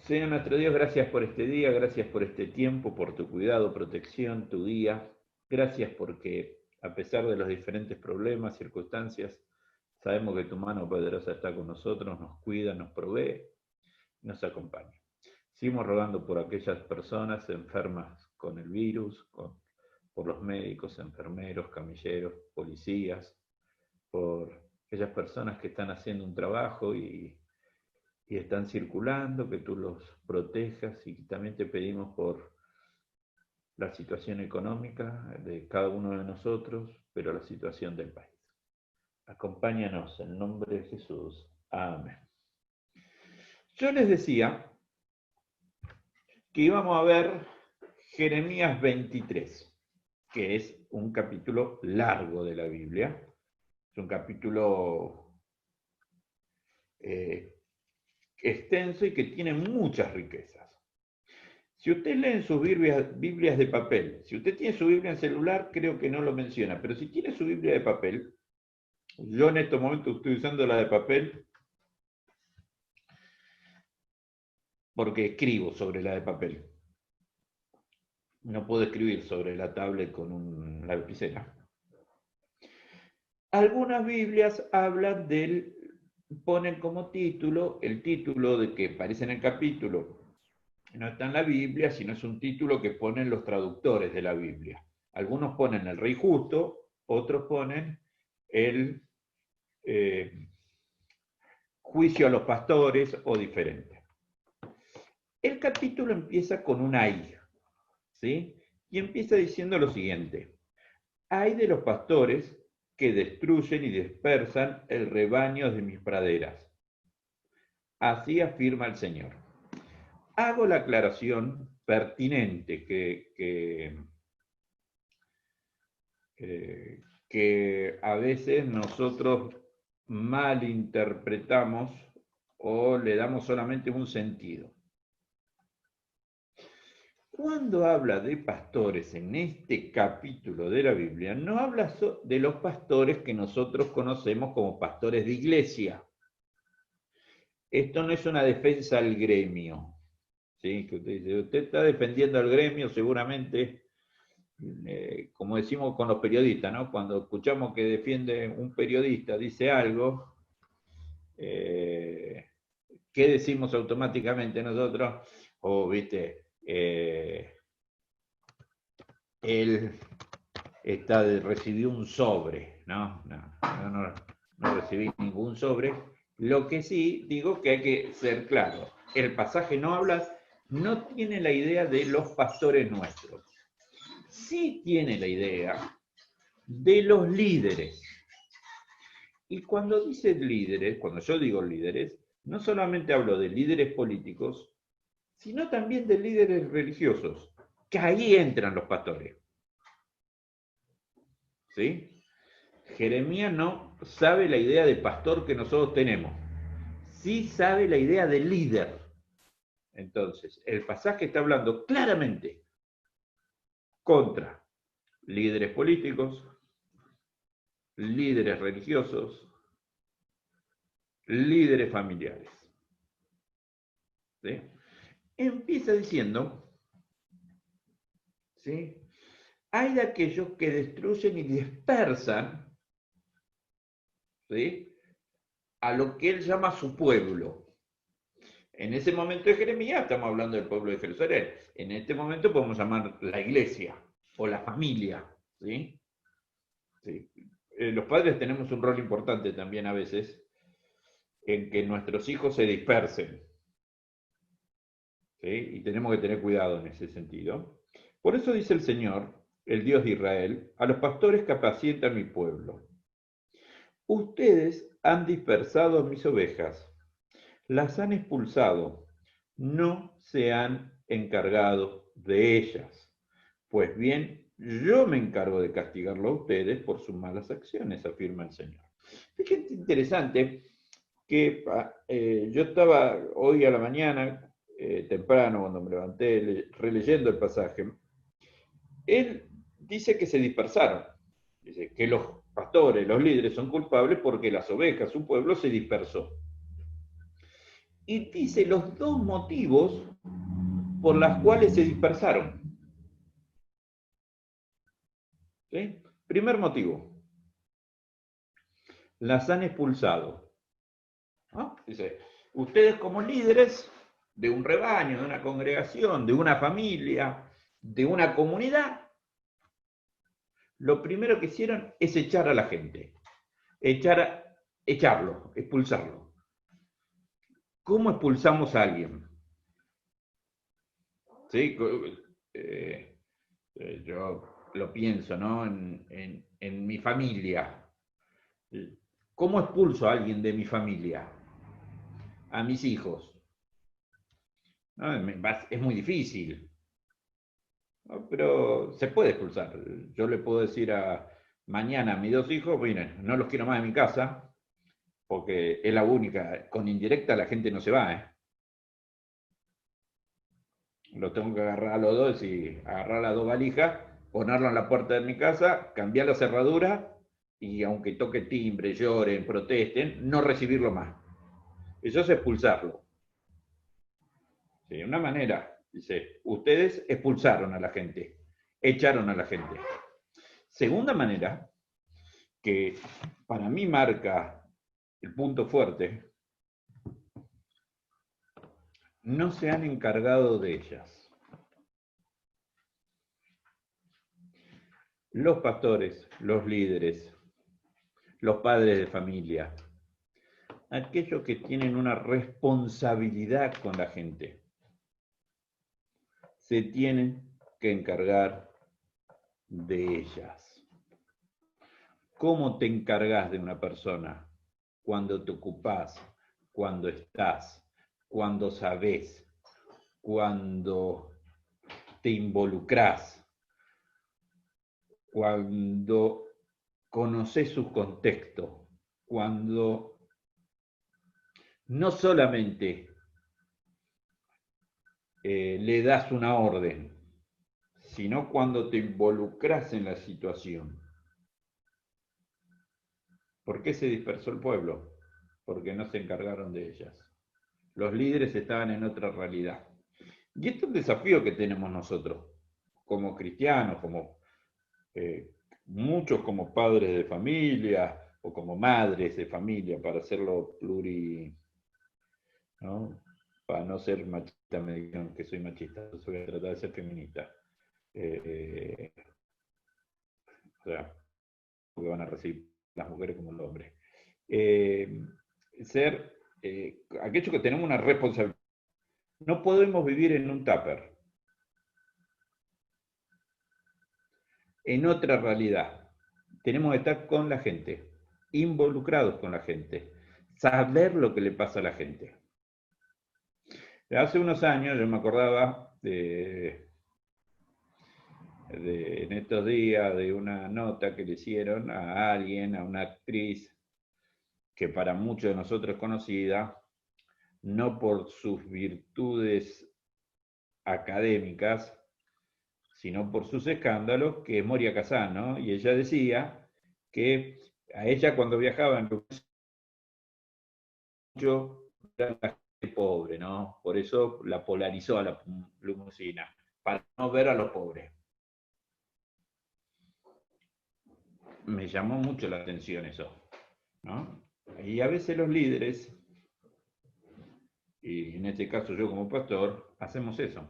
Señor nuestro Dios, gracias por este día, gracias por este tiempo, por tu cuidado, protección, tu guía. Gracias porque a pesar de los diferentes problemas, circunstancias, sabemos que tu mano poderosa está con nosotros, nos cuida, nos provee, nos acompaña. Seguimos rogando por aquellas personas enfermas con el virus, por los médicos, enfermeros, camilleros, policías, por aquellas personas que están haciendo un trabajo y están circulando, que tú los protejas, y también te pedimos por la situación económica de cada uno de nosotros, pero la situación del país. Acompáñanos en nombre de Jesús. Amén. Yo les decía que íbamos a ver Jeremías 23, que es un capítulo largo de la Biblia. Es un capítulo extenso y que tiene muchas riquezas. Si usted lee en sus Biblias de papel, si usted tiene su Biblia en celular, creo que no lo menciona, pero si tiene su Biblia de papel, yo en estos momentos estoy usando la de papel porque escribo sobre la de papel. No puedo escribir sobre la tablet con una lapicera. Algunas Biblias hablan ponen como título, el título de que aparece en el capítulo, no está en la Biblia, sino es un título que ponen los traductores de la Biblia. Algunos ponen el Rey Justo, otros ponen el juicio a los pastores o diferente. El capítulo empieza con un ay, ¿sí? Y empieza diciendo lo siguiente: ay de los pastores que destruyen y dispersan el rebaño de mis praderas. Así afirma el Señor. Hago la aclaración pertinente que a veces nosotros malinterpretamos o le damos solamente un sentido. Cuando habla de pastores en este capítulo de la Biblia, no habla de los pastores que nosotros conocemos como pastores de iglesia. Esto no es una defensa al gremio, ¿sí? Que usted está defendiendo al gremio seguramente, como decimos con los periodistas, ¿no? Cuando escuchamos que defiende un periodista, dice algo, ¿qué decimos automáticamente nosotros? O, viste, él recibió un sobre, ¿no? No recibí ningún sobre. Lo que sí digo que hay que ser claro. El pasaje no tiene la idea de los pastores nuestros. Sí tiene la idea de los líderes. Y cuando dice líderes, cuando yo digo líderes, no solamente hablo de líderes políticos, sino también de líderes religiosos, que ahí entran los pastores. ¿Sí? Jeremías no sabe la idea de pastor que nosotros tenemos. Sí sabe la idea de líder. Entonces, el pasaje está hablando claramente contra líderes políticos, líderes religiosos, líderes familiares. ¿Sí? Empieza diciendo, ¿sí? Hay de aquellos que destruyen y dispersan, ¿sí?, a lo que él llama su pueblo. En ese momento de Jeremías estamos hablando del pueblo de Jerusalén. En este momento podemos llamar la iglesia o la familia, ¿sí? Sí. Los padres tenemos un rol importante también a veces en que nuestros hijos se dispersen, ¿sí? Y tenemos que tener cuidado en ese sentido. Por eso dice el Señor, el Dios de Israel, a los pastores que apacientan mi pueblo: ustedes han dispersado a mis ovejas, las han expulsado, no se han encargado de ellas. Pues bien, yo me encargo de castigarlo a ustedes por sus malas acciones, afirma el Señor. Fíjense, interesante que yo estaba hoy a la mañana, temprano, cuando me levanté, releyendo el pasaje. Él dice que se dispersaron, dice que los pastores, los líderes son culpables porque las ovejas, su pueblo, se dispersó. y dice los dos motivos por los cuales se dispersaron. ¿Sí? Primer motivo, las han expulsado. ¿No? Dice, ustedes como líderes de un rebaño, de una congregación, de una familia, de una comunidad, lo primero que hicieron es echar a la gente, echarlo, expulsarlo. ¿Cómo expulsamos a alguien? ¿Sí? Yo lo pienso, ¿no? En mi familia. ¿Cómo expulso a alguien de mi familia? A mis hijos. ¿No? Es muy difícil, ¿no? Pero se puede expulsar. Yo le puedo decir mañana a mis dos hijos, miren, no los quiero más en mi casa, porque es la única. Con indirecta la gente no se va, ¿eh? Los tengo que agarrar a los dos y agarrar las dos valijas, ponerlo en la puerta de mi casa, cambiar la cerradura y aunque toque timbre, lloren, protesten, no recibirlo más. Eso es expulsarlo. Sí, una manera, dice, ustedes expulsaron a la gente, echaron a la gente. Segunda manera, que para mí marca el punto fuerte, no se han encargado de ellas. Los pastores, los líderes, los padres de familia, aquellos que tienen una responsabilidad con la gente, se tienen que encargar de ellas. ¿Cómo te encargas de una persona? Cuando te ocupás, cuando estás, cuando sabés, cuando te involucrás, cuando conoces su contexto, cuando no solamente le das una orden, sino cuando te involucras en la situación. ¿Por qué se dispersó el pueblo? Porque no se encargaron de ellas. Los líderes estaban en otra realidad. Y este es un desafío que tenemos nosotros, como cristianos, como muchos como padres de familia o como madres de familia, para hacerlo ¿no? Para no ser machista, me dijeron que soy machista, yo voy a tratar de ser feminista. O sea, que van a recibir las mujeres como los hombres. Ser aquello que tenemos una responsabilidad. No podemos vivir en un tupper, en otra realidad. Tenemos que estar con la gente, involucrados con la gente, saber lo que le pasa a la gente. Hace unos años yo me acordaba en estos días de una nota que le hicieron a alguien, a una actriz que para muchos de nosotros es conocida, no por sus virtudes académicas, sino por sus escándalos, que es Moria Kazan, ¿no? Y ella decía que a ella cuando viajaba en mucho era la gente pobre, ¿no? Por eso la polarizó a la limusina, para no ver a los pobres. Me llamó mucho la atención eso, ¿no? Y a veces los líderes, y en este caso yo como pastor, hacemos eso.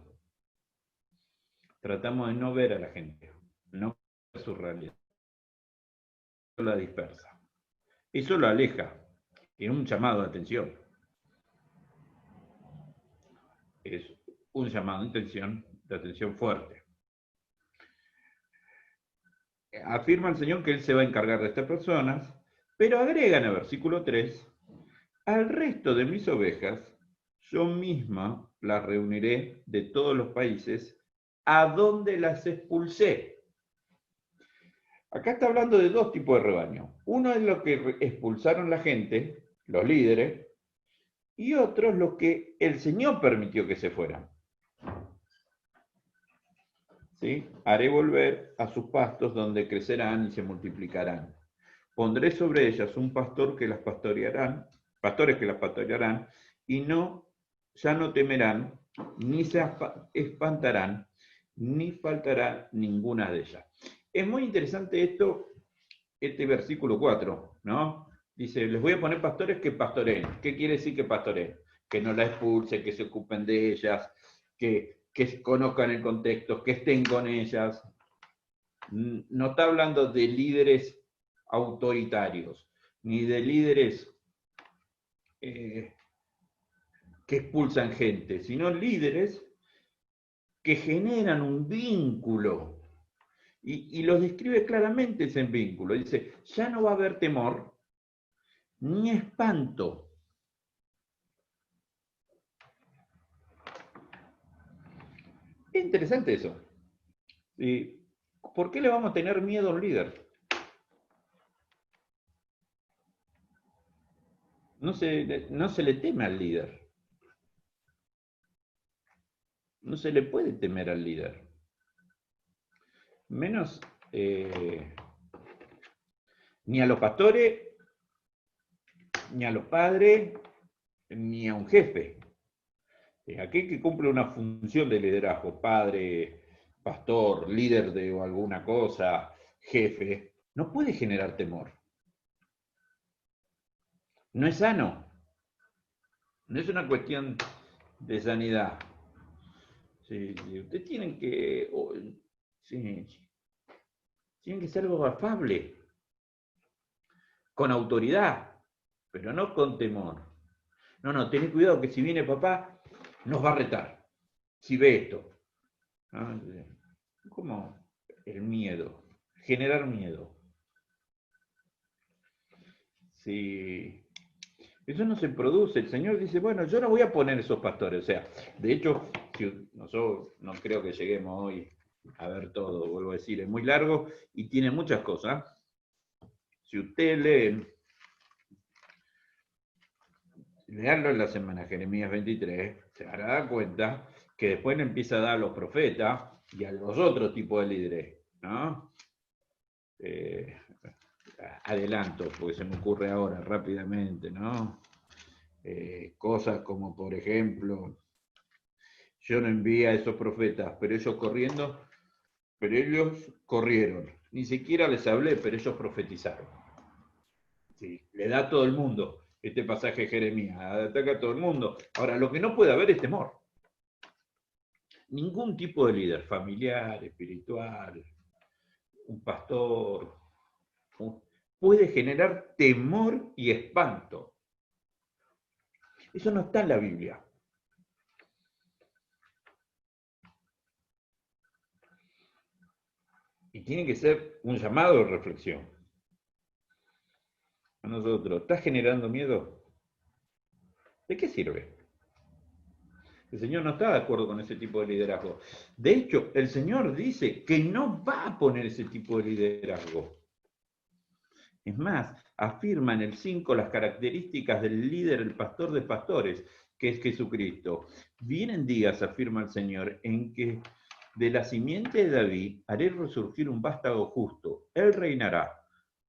Tratamos de no ver a la gente, no ver su realidad, la dispersa. Eso lo aleja, es un llamado de atención. Es un llamado de atención fuerte. Afirma el Señor que Él se va a encargar de estas personas, pero agrega en el versículo 3, al resto de mis ovejas, yo misma las reuniré de todos los países a donde las expulsé. Acá está hablando de dos tipos de rebaño. Uno es lo que expulsaron la gente, los líderes, y otro es lo que el Señor permitió que se fueran. ¿Sí? Haré volver a sus pastos donde crecerán y se multiplicarán. Pondré sobre ellas un pastor que las pastorearán, pastores que las pastorearán, y ya no temerán, ni se espantarán, ni faltará ninguna de ellas. Es muy interesante este versículo 4, ¿no? Dice, les voy a poner pastores que pastoreen. ¿Qué quiere decir que pastoreen? Que no la expulsen, que se ocupen de ellas, que conozcan el contexto, que estén con ellas. No está hablando de líderes autoritarios, ni de líderes que expulsan gente, sino líderes que generan un vínculo. Y los describe claramente ese vínculo. Dice, ya no va a haber temor ni espanto. Es interesante eso. ¿Por qué le vamos a tener miedo a un líder? No se le teme al líder. No se le puede temer al líder. Menos ni a los pastores, ni a los padres, ni a un jefe. Aquel que cumple una función de liderazgo, padre, pastor, líder de alguna cosa, jefe, no puede generar temor. No es sano. No es una cuestión de sanidad. Sí, ustedes tienen que, sí, tienen que ser algo afable, con autoridad, pero no con temor. No, tened cuidado que si viene papá, nos va a retar. Si ve esto. ¿No? Como el miedo, generar miedo. Si eso no se produce, el Señor dice, bueno, yo no voy a poner esos pastores. O sea, de hecho, nosotros no creo que lleguemos hoy a ver todo, vuelvo a decir, es muy largo y tiene muchas cosas. Si usted lee, leerlo en la semana, Jeremías 23, se dará cuenta que después le empieza a dar a los profetas y a los otros tipos de líderes, ¿no? Adelanto, porque se me ocurre ahora rápidamente, ¿no? Cosas como, por ejemplo, yo no envié a esos profetas, pero ellos corrieron. Ni siquiera les hablé, pero ellos profetizaron. Sí, le da a todo el mundo este pasaje de Jeremías, ataca a todo el mundo. Ahora, lo que no puede haber es temor. Ningún tipo de líder, familiar, espiritual, un pastor, puede generar temor y espanto. Eso no está en la Biblia. Y tiene que ser un llamado de reflexión. A nosotros, ¿estás generando miedo? ¿De qué sirve? El Señor no está de acuerdo con ese tipo de liderazgo. De hecho, el Señor dice que no va a poner ese tipo de liderazgo. Es más, afirma en el 5 las características del líder, el pastor de pastores, que es Jesucristo. Vienen días, afirma el Señor, en que de la simiente de David haré resurgir un vástago justo. Él reinará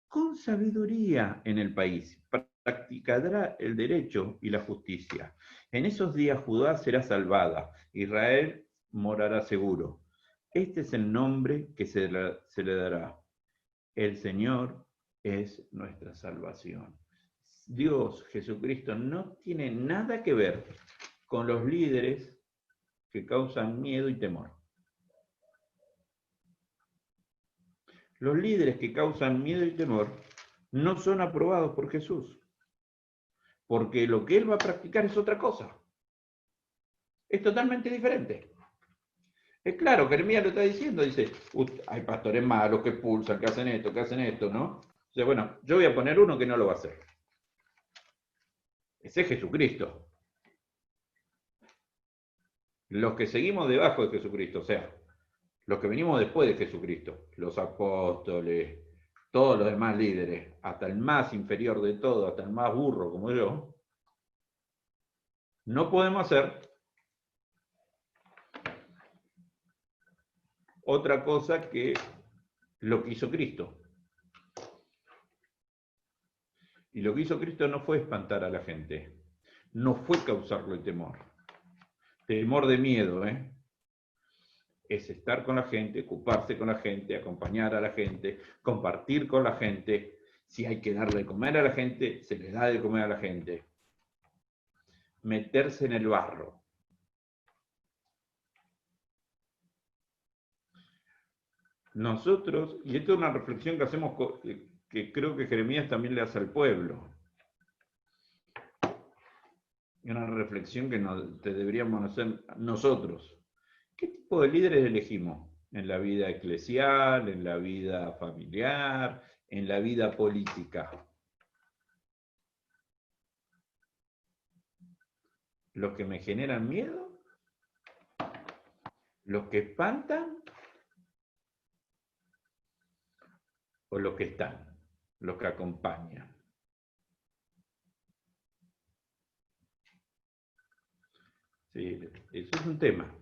con sabiduría en el país, practicará el derecho y la justicia. En esos días Judá será salvada, Israel morará seguro. Este es el nombre que se le dará. El Señor es nuestra salvación. Dios, Jesucristo, no tiene nada que ver con los líderes que causan miedo y temor. Los líderes que causan miedo y temor no son aprobados por Jesús, porque lo que Él va a practicar es otra cosa. Es totalmente diferente. Es claro, Jeremías lo está diciendo, dice, hay pastores malos que expulsan, que hacen esto, ¿no? O sea, bueno, yo voy a poner uno que no lo va a hacer. Ese es Jesucristo. Los que seguimos debajo de Jesucristo, o sea, los que venimos después de Jesucristo, los apóstoles, todos los demás líderes, hasta el más inferior de todo, hasta el más burro como yo, no podemos hacer otra cosa que lo que hizo Cristo. Y lo que hizo Cristo no fue espantar a la gente, no fue causarle temor. Temor de miedo, es estar con la gente, ocuparse con la gente, acompañar a la gente, compartir con la gente. Si hay que darle de comer a la gente, se les da de comer a la gente. Meterse en el barro. Nosotros, y esto es una reflexión que hacemos, que creo que Jeremías también le hace al pueblo. Y una reflexión que deberíamos hacer nosotros. ¿Qué tipo de líderes elegimos en la vida eclesial, en la vida familiar, en la vida política? ¿Los que me generan miedo? ¿Los que espantan? ¿O los que están? ¿Los que acompañan? Sí, eso es un tema.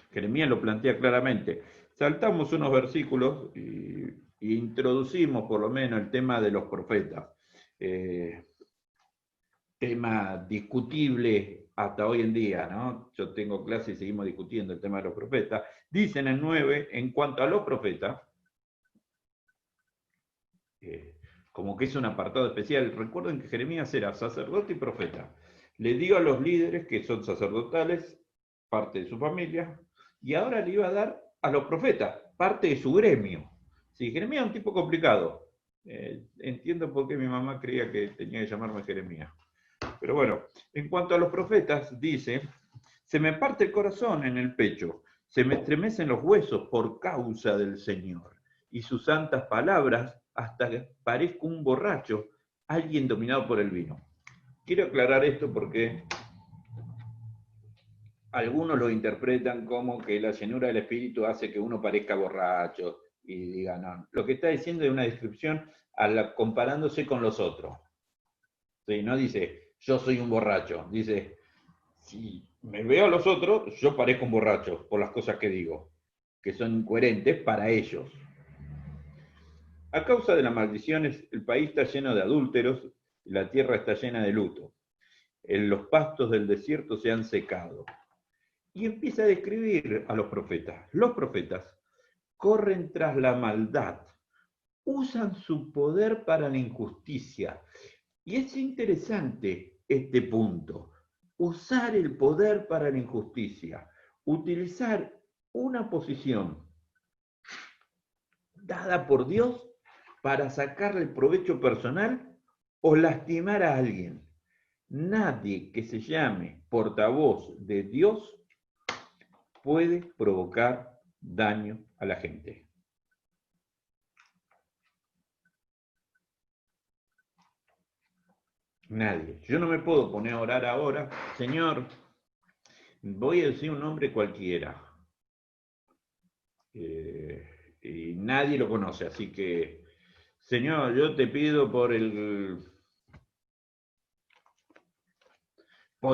Jeremías lo plantea claramente. Saltamos unos versículos y introducimos por lo menos el tema de los profetas. Tema discutible hasta hoy en día, ¿no? Yo tengo clase y seguimos discutiendo el tema de los profetas. Dicen en 9, en cuanto a los profetas, como que es un apartado especial. Recuerden que Jeremías era sacerdote y profeta. Le dio a los líderes que son sacerdotales, parte de su familia, y ahora le iba a dar a los profetas, parte de su gremio. Sí, Jeremías es un tipo complicado. Entiendo por qué mi mamá creía que tenía que llamarme Jeremías. Pero bueno, en cuanto a los profetas, dice, se me parte el corazón en el pecho, se me estremecen los huesos por causa del Señor y sus santas palabras, hasta que parezco un borracho, alguien dominado por el vino. Quiero aclarar esto porque algunos lo interpretan como que la llenura del espíritu hace que uno parezca borracho y diga, no, lo que está diciendo es una descripción comparándose con los otros. ¿Sí? No dice, yo soy un borracho, dice, si me veo a los otros, yo parezco un borracho por las cosas que digo, que son incoherentes para ellos. A causa de las maldiciones, el país está lleno de adúlteros y la tierra está llena de luto. Los pastos del desierto se han secado. Y empieza a describir a los profetas. Los profetas corren tras la maldad, usan su poder para la injusticia. Y es interesante este punto. Usar el poder para la injusticia. Utilizar una posición dada por Dios para sacarle provecho personal o lastimar a alguien. Nadie que se llame portavoz de Dios puede provocar daño a la gente. Nadie. Yo no me puedo poner a orar ahora, Señor, voy a decir un nombre cualquiera. Y nadie lo conoce, así que, Señor, yo te pido por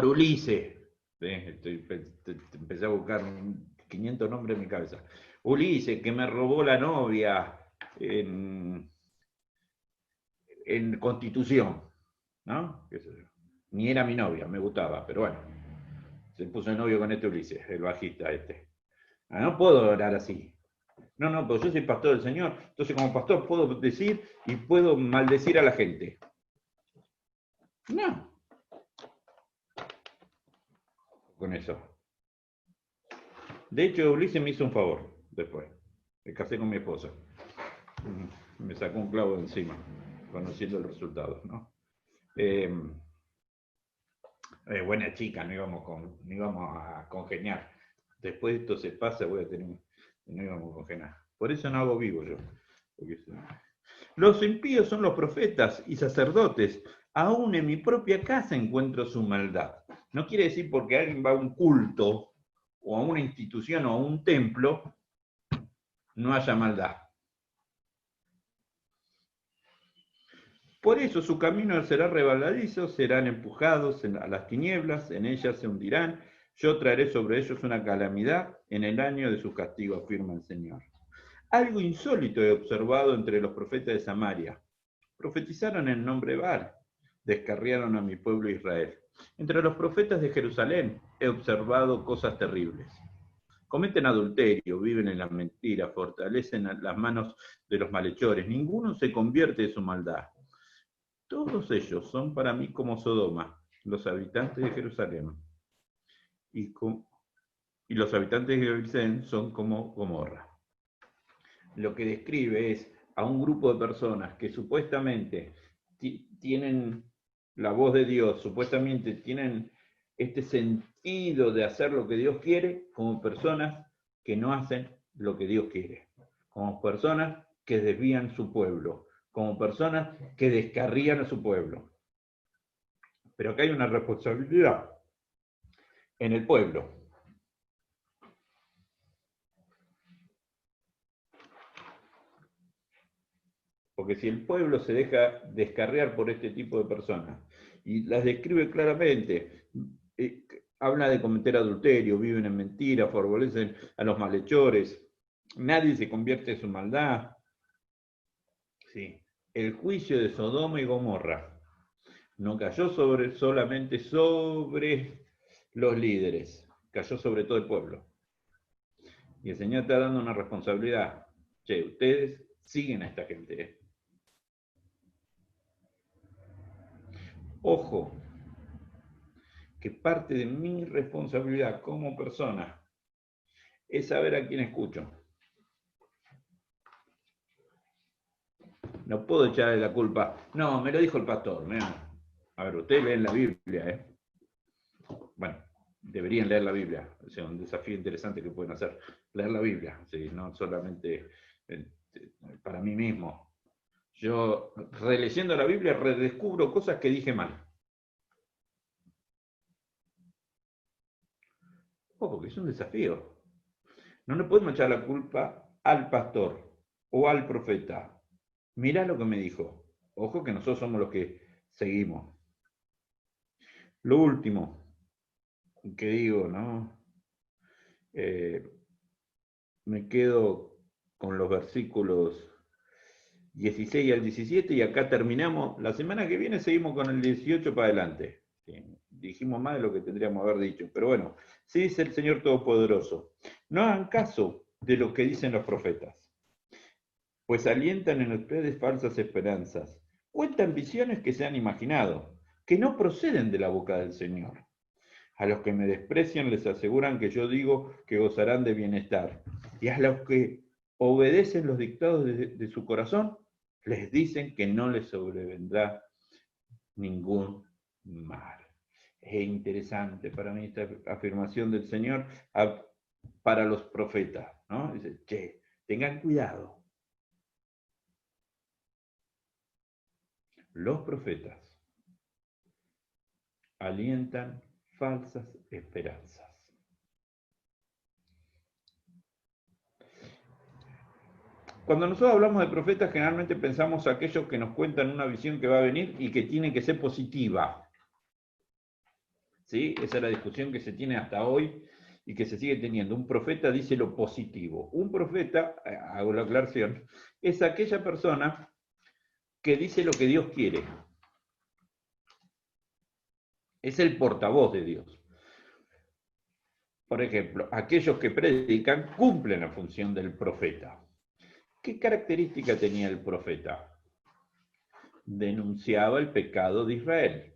Ulises. Empecé a buscar 500 nombres en mi cabeza. Ulises, que me robó la novia en Constitución, ¿no? Ni era mi novia, me gustaba, pero bueno, se puso de novio con este Ulises, el bajista este. No puedo orar así. No, pues yo soy pastor del Señor, entonces como pastor puedo decir y puedo maldecir a la gente. No. Con eso. De hecho, Ulises me hizo un favor después. Me casé con mi esposa. Me sacó un clavo de encima, conociendo el resultado, ¿no? Buena chica, no íbamos a congeniar. Después de esto se pasa, no íbamos a congeniar. Por eso no hago vivo yo. Los impíos son los profetas y sacerdotes. Aún en mi propia casa encuentro su maldad. No quiere decir porque alguien va a un culto o a una institución o a un templo, no haya maldad. Por eso su camino será rebaladizo, serán empujados a las tinieblas, en ellas se hundirán. Yo traeré sobre ellos una calamidad en el año de su castigo, afirma el Señor. Algo insólito he observado entre los profetas de Samaria. Profetizaron en nombre de Baal, descarriaron a mi pueblo Israel. Entre los profetas de Jerusalén he observado cosas terribles. Cometen adulterio, viven en la mentira, fortalecen las manos de los malhechores. Ninguno se convierte de su maldad. Todos ellos son para mí como Sodoma, los habitantes de Jerusalén. Y los habitantes de Jerusalén son como Gomorra. Lo que describe es a un grupo de personas que supuestamente tienen la voz de Dios, supuestamente tienen este sentido de hacer lo que Dios quiere, como personas que no hacen lo que Dios quiere, como personas que desvían su pueblo, como personas que descarrían a su pueblo. Pero acá hay una responsabilidad en el pueblo. Porque si el pueblo se deja descarriar por este tipo de personas, y las describe claramente, habla de cometer adulterio, viven en mentira, favorecen a los malhechores, nadie se convierte en su maldad. Sí. El juicio de Sodoma y Gomorra no cayó solamente sobre los líderes, cayó sobre todo el pueblo. Y el Señor está dando una responsabilidad. Che, ustedes siguen a esta gente. Ojo, que parte de mi responsabilidad como persona es saber a quién escucho. No puedo echarle la culpa. No, me lo dijo el pastor. Mira. A ver, ustedes leen la Biblia, ¿eh? Bueno, deberían leer la Biblia. O sea, un desafío interesante que pueden hacer. Leer la Biblia, ¿sí? No solamente para mí mismo. Yo, releyendo la Biblia, redescubro cosas que dije mal. Ojo, que es un desafío. No le podemos echar la culpa al pastor o al profeta. Mirá lo que me dijo. Ojo que nosotros somos los que seguimos. Lo último que digo, ¿no? Me quedo con los versículos 16 al 17 y acá terminamos. La semana que viene seguimos con el 18 para adelante. Sí, dijimos más de lo que tendríamos que haber dicho. Pero bueno, sí dice el Señor Todopoderoso. No hagan caso de lo que dicen los profetas, pues alientan en ustedes falsas esperanzas. Cuentan visiones que se han imaginado, que no proceden de la boca del Señor. A los que me desprecian les aseguran que yo digo que gozarán de bienestar. Y a los que obedecen los dictados de su corazón, les dicen que no les sobrevendrá ningún mal. Es interesante para mí esta afirmación del Señor para los profetas, ¿no? Dice, che, tengan cuidado. Los profetas alientan falsas esperanzas. Cuando nosotros hablamos de profetas, generalmente pensamos aquellos que nos cuentan una visión que va a venir y que tiene que ser positiva. ¿Sí? Esa es la discusión que se tiene hasta hoy y que se sigue teniendo. Un profeta dice lo positivo. Un profeta, hago la aclaración, es aquella persona que dice lo que Dios quiere. Es el portavoz de Dios. Por ejemplo, aquellos que predican cumplen la función del profeta. ¿Qué característica tenía el profeta? Denunciaba el pecado de Israel.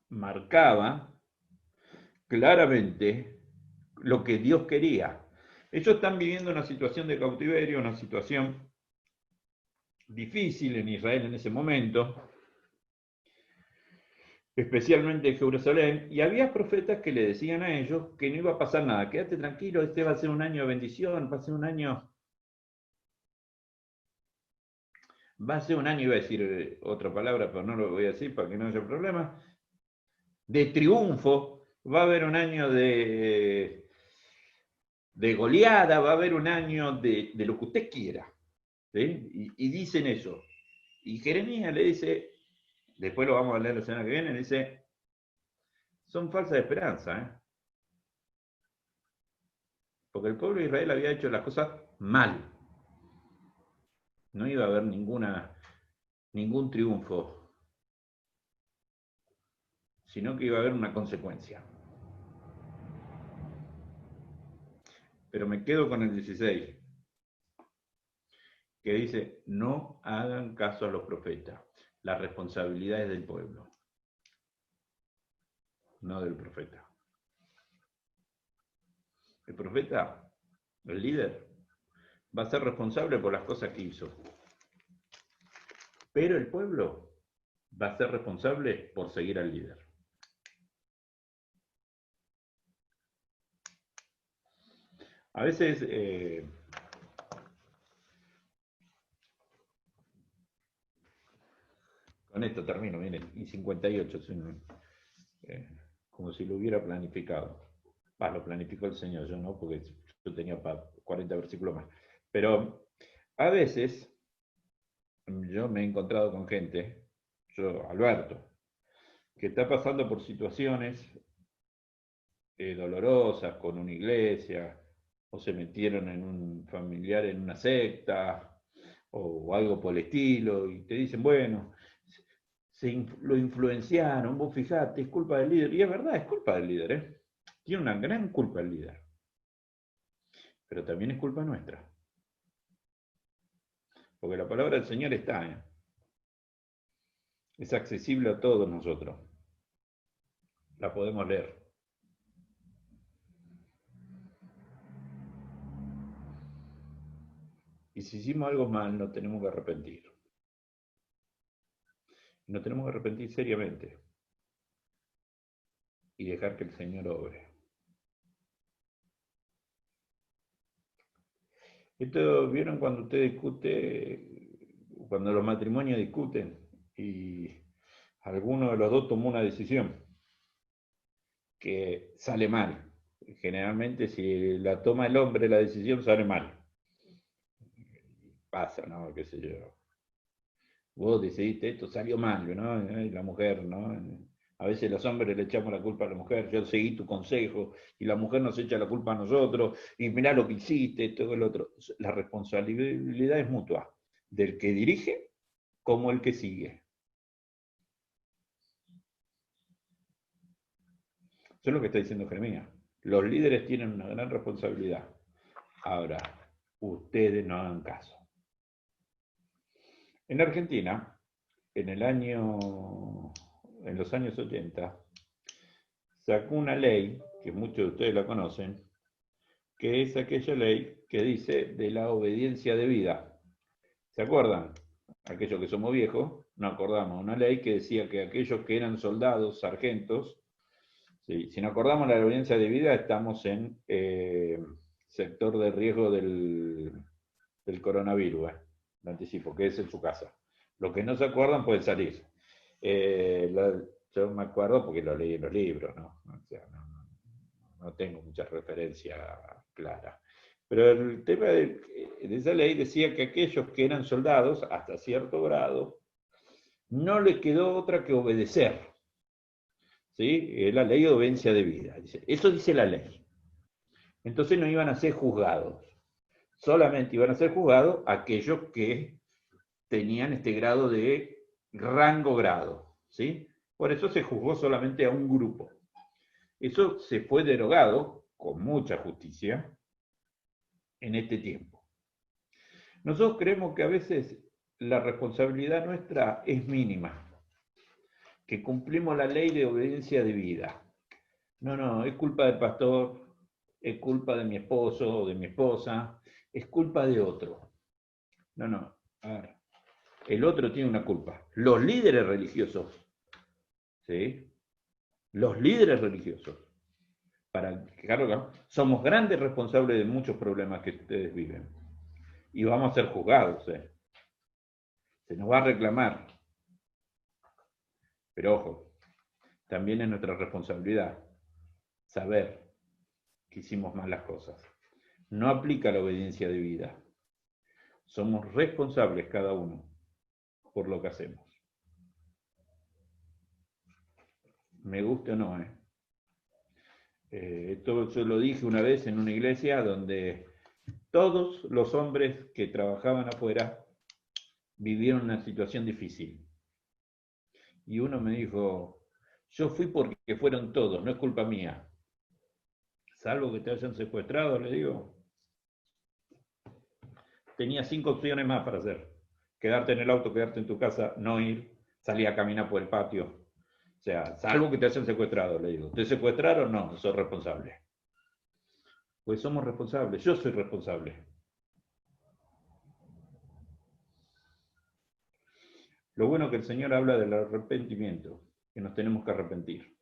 Marcaba claramente lo que Dios quería. Ellos están viviendo una situación de cautiverio, una situación difícil en Israel en ese momento, especialmente en Jerusalén, y había profetas que le decían a ellos que no iba a pasar nada, quédate tranquilo, este va a ser un año de bendición, va a ser un año, iba a decir otra palabra, pero no lo voy a decir para que no haya problema, de triunfo, va a haber un año de goleada, va a haber un año de lo que usted quiera. ¿Sí? Y dicen eso. Y Jeremías le dice, después lo vamos a leer la semana que viene, dice, son falsas esperanzas, ¿eh? Porque el pueblo de Israel había hecho las cosas mal. No iba a haber ninguna ningún triunfo, sino que iba a haber una consecuencia. Pero me quedo con el 16, que dice, no hagan caso a los profetas, la responsabilidad es del pueblo, no del profeta. El profeta, el líder, va a ser responsable por las cosas que hizo, pero el pueblo va a ser responsable por seguir al líder. A veces, con esto termino, miren, y 58, como si lo hubiera planificado. Lo planificó el Señor, yo no, porque yo tenía 40 versículos más. Pero a veces yo me he encontrado con gente, yo, Alberto, que está pasando por situaciones dolorosas con una iglesia, o se metieron en un familiar en una secta, o algo por el estilo, y te dicen, bueno, lo influenciaron, vos fijate, es culpa del líder. Y es verdad, es culpa del líder, ¿eh? Tiene una gran culpa el líder. Pero también es culpa nuestra. Porque la palabra del Señor está, ¿eh? Es accesible a todos nosotros. La podemos leer. Y si hicimos algo mal, nos tenemos que arrepentir. Nos tenemos que arrepentir seriamente. Y dejar que el Señor obre. Esto, ¿vieron cuando usted discute, cuando los matrimonios discuten y alguno de los dos tomó una decisión que sale mal? Generalmente si la toma el hombre la decisión sale mal. Pasa, ¿no? Qué sé yo. Vos decidiste esto, salió mal, ¿no? Y la mujer, ¿no? A veces los hombres le echamos la culpa a la mujer, yo seguí tu consejo, y la mujer nos echa la culpa a nosotros, y mirá lo que hiciste, todo el otro. La responsabilidad es mutua, del que dirige como el que sigue. Eso es lo que está diciendo Jeremías. Los líderes tienen una gran responsabilidad. Ahora, ustedes no hagan caso. En Argentina, en los años 80, sacó una ley, que muchos de ustedes la conocen, que es aquella ley que dice de la obediencia debida. ¿Se acuerdan? Aquellos que somos viejos, nos acordamos, una ley que decía que aquellos que eran soldados, sargentos, ¿sí? Si nos acordamos de la obediencia debida, estamos en sector de riesgo del coronavirus, lo anticipo, que es en su casa. Los que no se acuerdan pueden salir. Yo me acuerdo porque lo leí en los libros, ¿no? O sea, no tengo mucha referencia clara. Pero el tema de esa ley decía que aquellos que eran soldados, hasta cierto grado, no les quedó otra que obedecer. ¿Sí? La ley de obediencia debida. Eso dice la ley. Entonces no iban a ser juzgados. Solamente iban a ser juzgados aquellos que tenían este grado de rango grado. ¿Sí? Por eso se juzgó solamente a un grupo. Eso se fue derogado con mucha justicia en este tiempo. Nosotros creemos que a veces la responsabilidad nuestra es mínima, que cumplimos la ley de obediencia debida. No, es culpa del pastor, es culpa de mi esposo o de mi esposa, es culpa de otro. No, a ver, el otro tiene una culpa. Los líderes religiosos, ¿sí? Los líderes religiosos, para dejarlo claro, somos grandes responsables de muchos problemas que ustedes viven. Y vamos a ser juzgados, ¿eh? Se nos va a reclamar. Pero ojo, también es nuestra responsabilidad saber que hicimos mal las cosas. No aplica la obediencia debida. Somos responsables cada uno por lo que hacemos. Me guste o no, ¿eh? Esto yo lo dije una vez en una iglesia donde todos los hombres que trabajaban afuera vivieron una situación difícil. Y uno me dijo, yo fui porque fueron todos, no es culpa mía. Salvo que te hayan secuestrado, le digo. Tenía 5 opciones más para hacer. Quedarte en el auto, quedarte en tu casa, no ir, salir a caminar por el patio. O sea, salvo que te hayan secuestrado, le digo. ¿Te secuestraron? No, sos responsable. Pues somos responsables, yo soy responsable. Lo bueno que el Señor habla del arrepentimiento, que nos tenemos que arrepentir.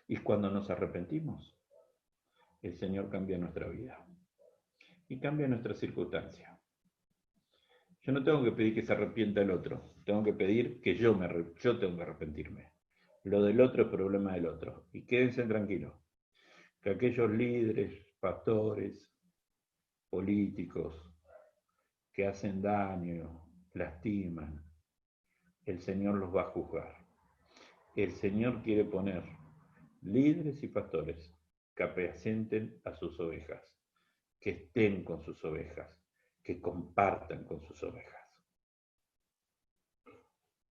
Y cuando nos arrepentimos, el Señor cambia nuestra vida y cambia nuestra circunstancia. Yo no tengo que pedir que se arrepienta el otro, tengo que pedir que yo tengo que arrepentirme. Lo del otro es problema del otro. Y quédense tranquilos, que aquellos líderes, pastores, políticos que hacen daño, lastiman, el Señor los va a juzgar. El Señor quiere poner líderes y pastores que apacenten a sus ovejas, que estén con sus ovejas, que compartan con sus ovejas.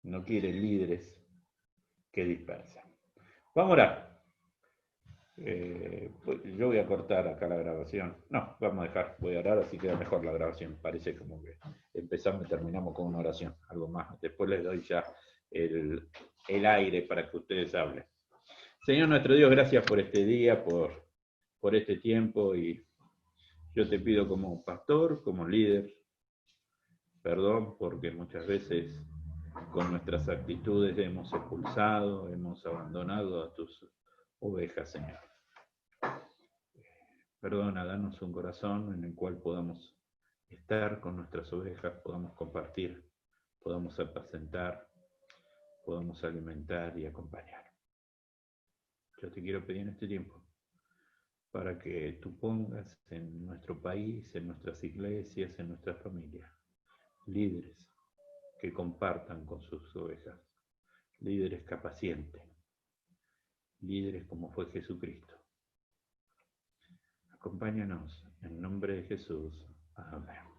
No quiere líderes que dispersan. Vamos a orar. Pues yo voy a cortar acá la grabación. No, vamos a dejar, voy a orar, así queda mejor la grabación. Parece como que empezamos y terminamos con una oración, algo más. Después les doy ya el aire para que ustedes hablen. Señor nuestro Dios, gracias por este día, por este tiempo, y yo te pido como pastor, como líder, perdón, porque muchas veces con nuestras actitudes hemos expulsado, hemos abandonado a tus ovejas, Señor. Perdona, danos un corazón en el cual podamos estar con nuestras ovejas, podamos compartir, podamos apacentar, podamos alimentar y acompañar. Yo te quiero pedir en este tiempo para que tú pongas en nuestro país, en nuestras iglesias, en nuestra familia, líderes que compartan con sus ovejas, líderes que apacienten, líderes como fue Jesucristo. Acompáñanos en nombre de Jesús. Amén.